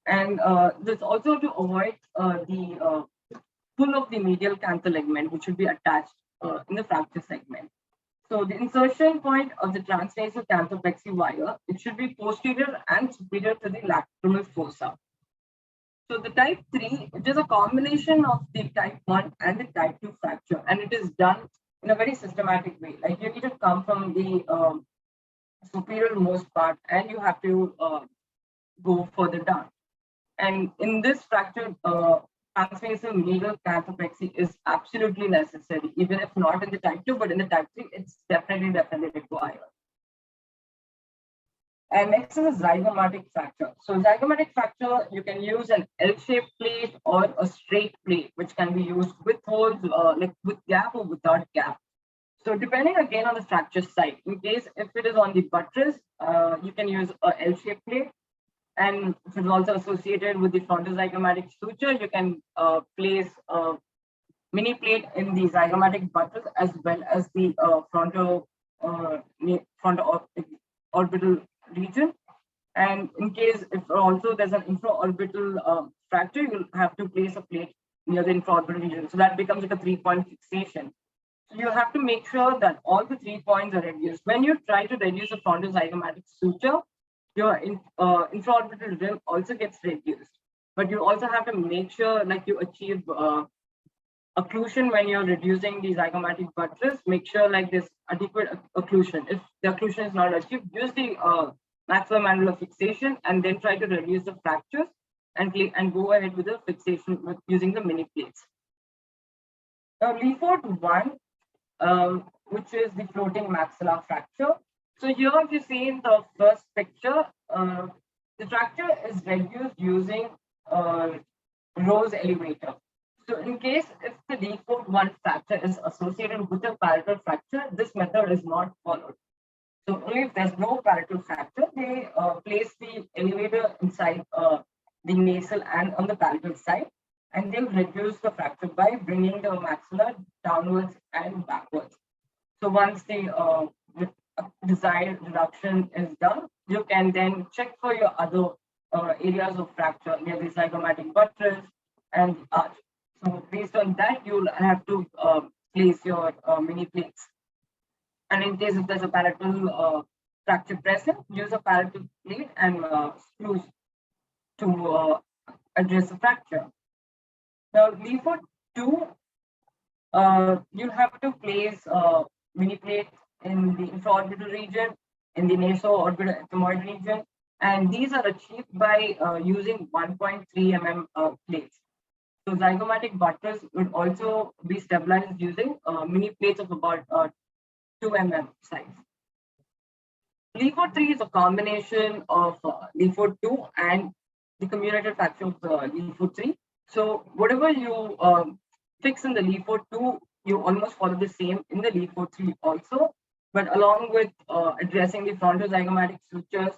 And this also to avoid the pull of the medial canthal ligament, which should be attached in the fracture segment. So the insertion point of the transnasal canthopexy wire, it should be posterior and superior to the lacrimal fossa. So the type 3, it is a combination of the type 1 and the type 2 fracture, and it is done in a very systematic way. Like you need to come from the superior most part and you have to go further down. And in this fracture, transnasal medial canthopexy is absolutely necessary, even if not in the type 2, but in the type 3, it's definitely required. And next is a zygomatic fracture. So zygomatic fracture, you can use an L-shaped plate or a straight plate, which can be used with holes, like with gap or without gap. So depending again on the fracture site, in case if it is on the buttress, you can use a L-shaped plate. And if it's also associated with the frontozygomatic suture, you can place a mini plate in the zygomatic buttress as well as the fronto-orbital region. And in case if also there's an infraorbital fracture, you'll have to place a plate near the infraorbital region. So that becomes like a 3-point fixation. So you have to make sure that all the 3 points are reduced. When you try to reduce a frontozygomatic suture, your infraorbital rim also gets reduced. But you also have to make sure like you achieve occlusion when you're reducing the zygomatic buttress. Make sure like this adequate occlusion. If the occlusion is not achieved, use the maxillomandibular fixation and then try to reduce the fractures and go ahead with the fixation using the mini plates. Now, Leaford 1, which is the floating maxilla fracture. So here, if you see in the first picture, the fracture is reduced using Rose elevator. So in case if the Leaford 1 fracture is associated with a palatal fracture, this method is not followed. So only if there's no palatal fracture, they place the elevator inside the nasal and on the palatal side, and they'll reduce the fracture by bringing the maxilla downwards and backwards. So once the desired reduction is done, you can then check for your other areas of fracture near the zygomatic buttress and the arch. So based on that, you'll have to place your mini plates. And in case if there's a palatal fracture present, use a palatal plate and screws to address the fracture. Now, Leaford 2, you'll have to place mini plate in the infraorbital region, in the naso-orbital ethmoid region, and these are achieved by using 1.3 mm plates. So zygomatic buttress would also be stabilized using mini plates of about 2 mm size. Leaford 3 is a combination of Leaford 2 and the comminuted fracture of the Leaford 3. So whatever you fix in the Leaford 2 you almost follow the same in the lead 4-3 also, but along with addressing the frontozygomatic sutures,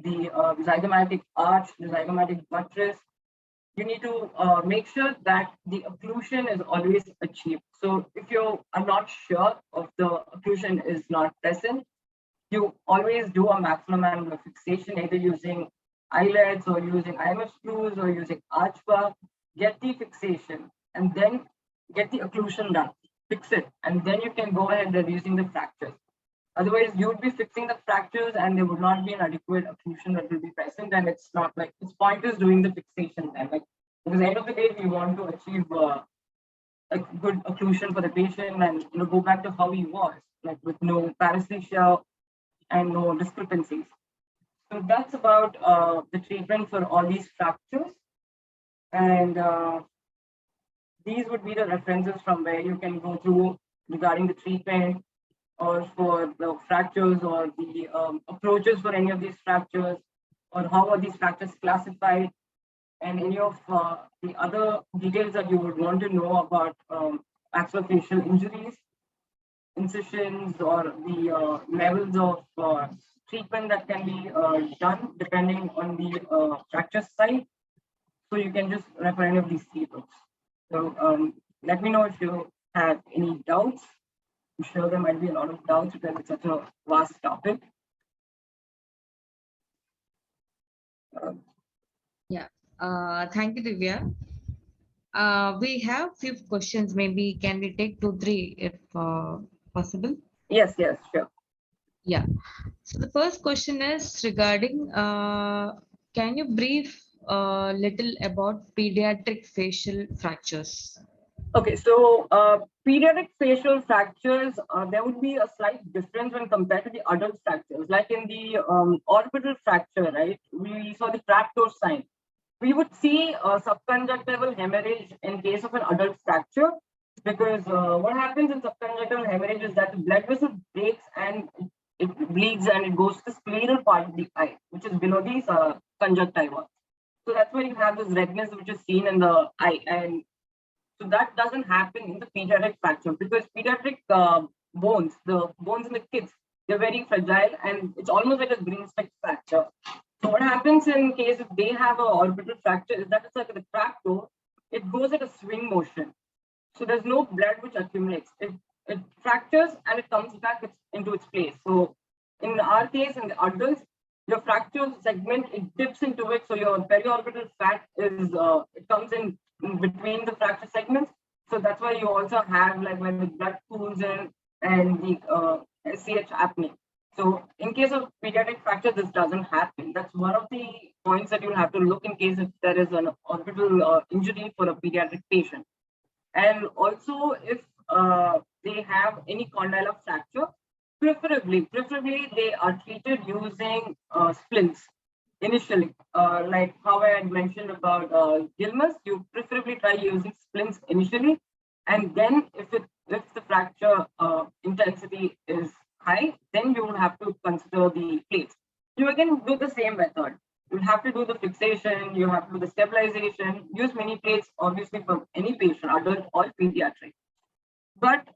the zygomatic arch, the zygomatic buttress, you need to make sure that the occlusion is always achieved. So if you are not sure of the occlusion is not present, you always do a maxillomandibular fixation, either using eyelets or using IMF screws or using arch bar. Get the fixation and then get the occlusion done. Fix it, and then you can go ahead reducing the fractures. Otherwise, you would be fixing the fractures and there would not be an adequate occlusion that will be present. And it's not like its point is doing the fixation then. Like, because at the end of the day, we want to achieve a good occlusion for the patient and go back to how he was, like with no paresthesia and no discrepancies. So that's about the treatment for all these fractures. And these would be the references from where you can go through regarding the treatment or for the fractures or the approaches for any of these fractures, or how are these fractures classified, and any of the other details that you would want to know about maxillofacial injuries, incisions, or the levels of treatment that can be done depending on the fracture site. So you can just refer any of these three books. So let me know if you have any doubts. I'm sure there might be a lot of doubts because it's such a vast topic. Thank you, Divya. We have few questions. Maybe can we take 2-3 if possible? Yes, sure. Yeah. So the first question is regarding, can you brief a little about pediatric facial fractures? Okay, so pediatric facial fractures, there would be a slight difference when compared to the adult fractures. Like in the orbital fracture, right? We saw the trapdoor sign. We would see subconjunctival hemorrhage in case of an adult fracture, because what happens in subconjunctival hemorrhage is that the blood vessel breaks and it bleeds and it goes to the scleral part of the eye, which is below the conjunctiva. So that's why you have this redness which is seen in the eye. And so that doesn't happen in the pediatric fracture, because pediatric bones, the bones in the kids, they're very fragile and it's almost like a green speck fracture. So what happens in case if they have an orbital fracture is that it's like the trapdoor, it goes at a swing motion. So there's no blood which accumulates. It fractures and it comes back into its place. So in our case, in the adults, your fracture segment, it dips into it. So your periorbital fat is, it comes in between the fracture segments. So that's why you also have like when the blood pools in and the SCH happening. So in case of pediatric fracture, this doesn't happen. That's one of the points that you'll have to look in case if there is an orbital injury for a pediatric patient. And also if they have any condylar fracture, preferably they are treated using splints initially. Like how I had mentioned about Gilmus, you preferably try using splints initially. And then if the fracture intensity is high, then you will have to consider the plates. You again do the same method. You have to do the fixation, you have to do the stabilization, use mini plates, obviously for any patient, adult or pediatric. But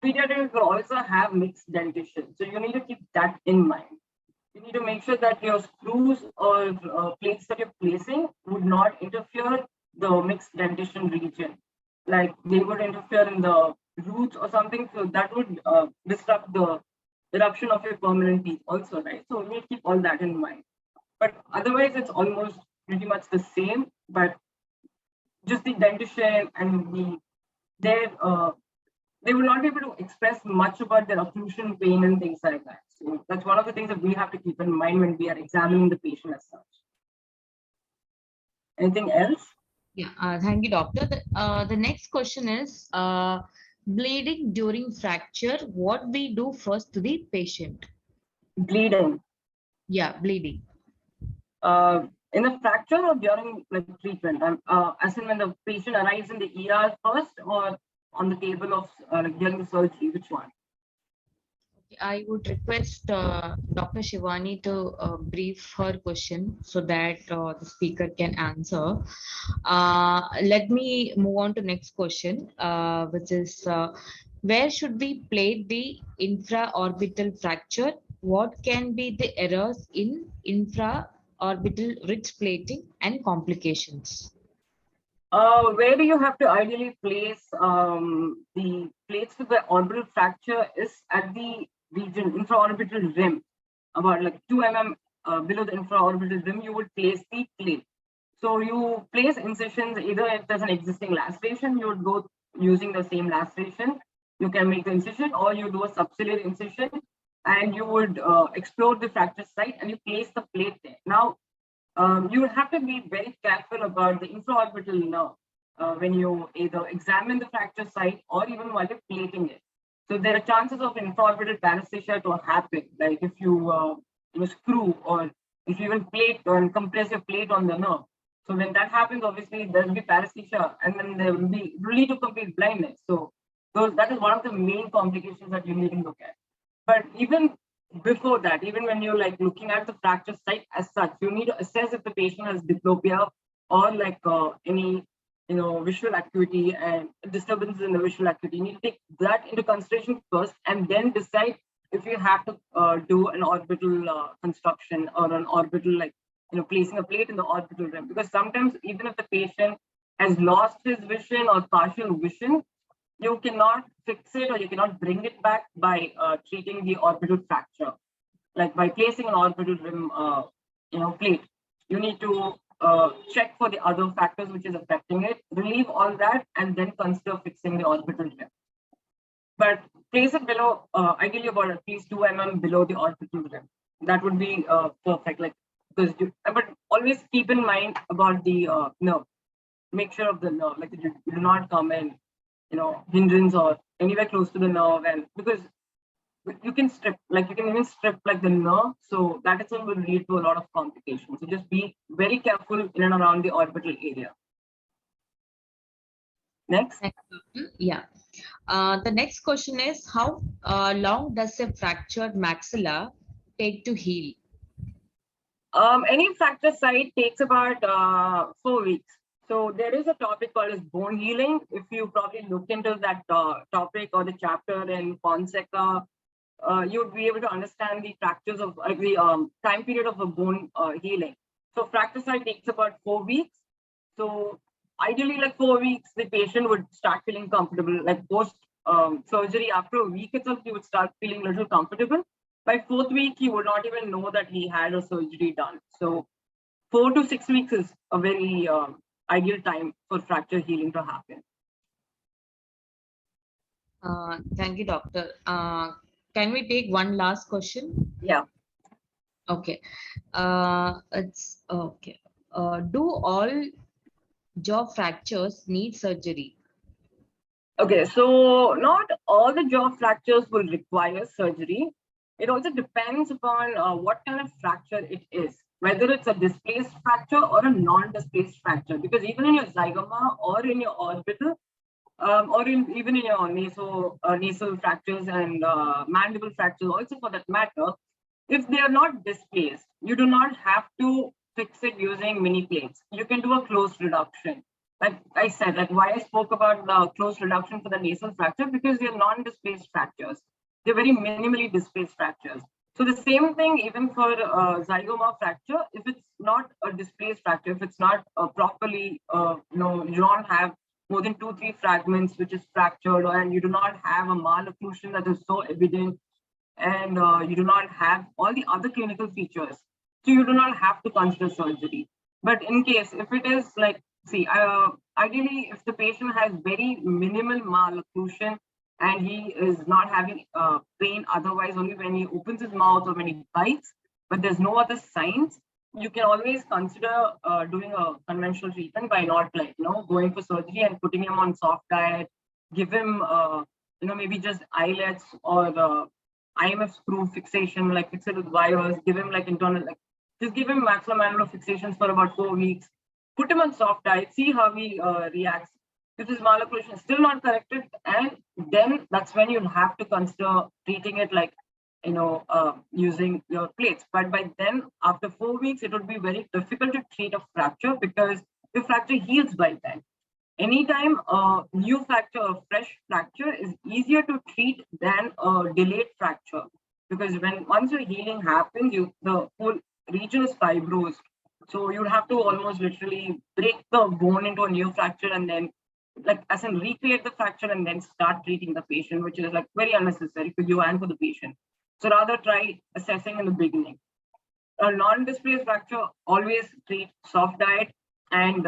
pediatric will also have mixed dentition. So you need to keep that in mind. You need to make sure that your screws or plates that you're placing would not interfere the mixed dentition region. Like they would interfere in the roots or something, so that would disrupt the eruption of your permanent teeth also, right? So you need to keep all that in mind. But otherwise, it's almost pretty much the same, but just the dentition and they will not be able to express much about their occlusion pain and things like that. So that's one of the things that we have to keep in mind when we are examining the patient as such. Anything else? Yeah, thank you, doctor. The next question is bleeding during fracture. What we do first to the patient? Bleeding. Yeah, bleeding. In a fracture or during like treatment? As in when the patient arrives in the ER first, or on the table of during the surgery, which one? I would request Dr. Shivani to brief her question so that the speaker can answer. Let me move on to next question, which is Where should we plate the infraorbital fracture? What can be the errors in infraorbital ridge plating and complications? Where do you have to ideally place the plates for the orbital fracture is at the region, infraorbital rim, about like 2 mm below the infraorbital rim, you would place the plate. So you place incisions, either if there's an existing laceration, you would go using the same laceration. You can make the incision, or you do a subciliary incision and you would explore the fracture site and you place the plate there. Now, you would have to be very careful about the infraorbital nerve when you either examine the fracture site or even while you're plating it. So there are chances of infraorbital paresthesia to happen, like if you screw or if you even plate and compress your plate on the nerve. So when that happens, obviously there will be paresthesia and then there will be lead to complete blindness. So that is one of the main complications that you need to look at. But even before that, even when you're like looking at the fracture site as such, you need to assess if the patient has diplopia or like any visual acuity and disturbances in the visual acuity. You need to take that into consideration first and then decide if you have to do an orbital construction or an orbital, like placing a plate in the orbital rim. Because sometimes even if the patient has lost his vision or partial vision, you cannot fix it or you cannot bring it back by treating the orbital fracture, like by placing an orbital rim plate. You need to check for the other factors which is affecting it, relieve all that, and then consider fixing the orbital rim. But place it below, ideally about at least 2 mm below the orbital rim. That would be perfect. Like but always keep in mind about the nerve. Make sure of the nerve, like you do not come in hindrance or anywhere close to the nerve, and because you can even strip like the nerve, so that itself will lead to a lot of complications. So just be very careful in and around the orbital area. Next. Yeah. The next question is, how long does a fractured maxilla take to heal? Any fracture site takes about 4 weeks. So there is a topic called as bone healing. If you probably looked into that topic or the chapter in Fonseca, you'd be able to understand the fractures of the time period of a bone healing. So fracture site takes about 4 weeks. So ideally, like 4 weeks, the patient would start feeling comfortable. Like post surgery, after a week itself, he would start feeling a little comfortable. By 4th week, he would not even know that he had a surgery done. So 4 to 6 weeks is a very ideal time for fracture healing to happen. Thank you, doctor. Can we take one last question? Yeah. Okay. It's okay. Do all jaw fractures need surgery? Okay, so not all the jaw fractures will require surgery. It also depends upon what kind of fracture it is, whether it's a displaced fracture or a non-displaced fracture. Because even in your zygoma or in your orbital, or even in your nasal fractures and mandible fractures, also for that matter, if they are not displaced, you do not have to fix it using mini plates. You can do a closed reduction. Like I said, like why I spoke about the closed reduction for the nasal fracture, because they're non-displaced fractures. They're very minimally displaced fractures. So the same thing even for zygoma fracture, if it's not a displaced fracture, if it's not properly, you don't have more than 2-3 fragments which is fractured, and you do not have a malocclusion that is so evident, and you do not have all the other clinical features, so you do not have to consider surgery. But in case if it is like, see, ideally if the patient has very minimal malocclusion and he is not having pain otherwise, only when he opens his mouth or when he bites, but there's no other signs, you can always consider doing a conventional treatment by not going for surgery and putting him on soft diet, give him maybe just eyelets or IMF screw fixation, like fix it with wires, give him like internal, like just give him maxillomandibular fixations for about 4 weeks, put him on soft diet, see how he reacts. If his malocclusion is still not corrected, and then that's when you'll have to consider treating it like using your plates. But by then, after 4 weeks, it would be very difficult to treat a fracture because the fracture heals by then. anytime a new fracture or fresh fracture is easier to treat than a delayed fracture, because once your healing happens, the whole region is fibrosed. So you'd have to almost literally break the bone into a new fracture and then like as in recreate the fracture and then start treating the patient, which is like very unnecessary for you and for the patient. So rather try assessing in the beginning. A non-displaced fracture, always treat soft diet and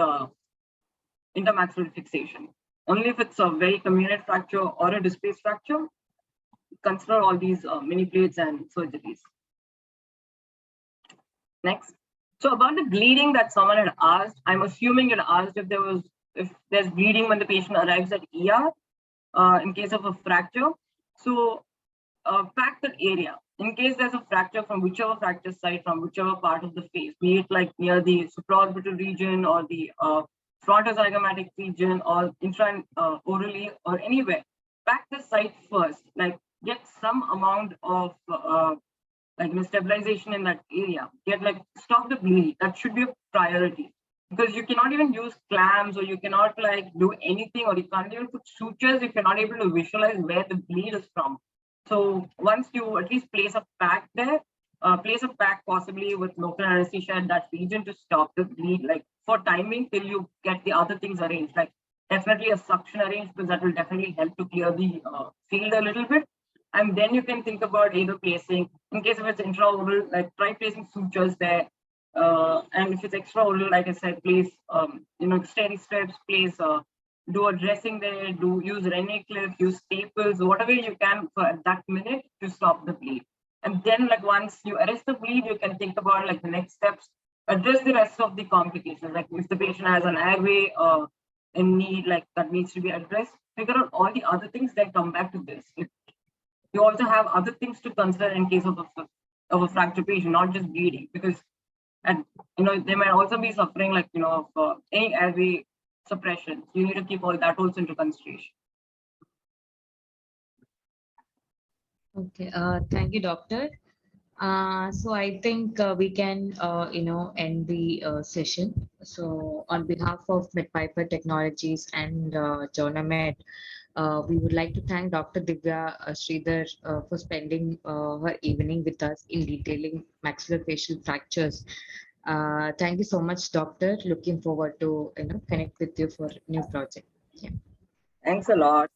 intermaxillary fixation. Only if it's a very comminuted fracture or a displaced fracture, consider all these mini plates and surgeries. Next. So about the bleeding that someone had asked, I'm assuming it asked if there's bleeding when the patient arrives at ER in case of a fracture. So pack that area. In case there's a fracture from whichever fracture site, from whichever part of the face, be it like near the supraorbital region or the frontozygomatic region or orally or anywhere, pack the site first. Like get some amount of stabilization in that area. Get stop the bleed. That should be a priority, because you cannot even use clamps or you cannot do anything, or you can't even put sutures if you're not able to visualize where the bleed is from. So once you at least place a pack there, place a pack possibly with local anesthesia in that region to stop the bleed, for timing till you get the other things arranged, definitely a suction arranged, because that will definitely help to clear the field a little bit. And then you can think about either placing, in case if it's intraoral, try placing sutures there. And if it's extraoral, like I said, place, steady strips, place, do a dressing there, use Rene clip, use staples, whatever you can for that minute to stop the bleed. And then once you arrest the bleed, you can think about the next steps, address the rest of the complications. Like if the patient has an airway in need, that needs to be addressed, figure out all the other things, then come back to this. You also have other things to consider in case of a fracture patient, not just bleeding, because they might also be suffering of any airway suppression. So you need to keep all that also into consideration. Okay, thank you, doctor. So I think we can, end the session. So on behalf of MedPiper Technologies and JournoMed, we would like to thank Dr. Dhivya Sridhar for spending her evening with us in detailing maxillofacial fractures. Thank you so much, doctor. Looking forward to connect with you for new project. Yeah. Thanks a lot.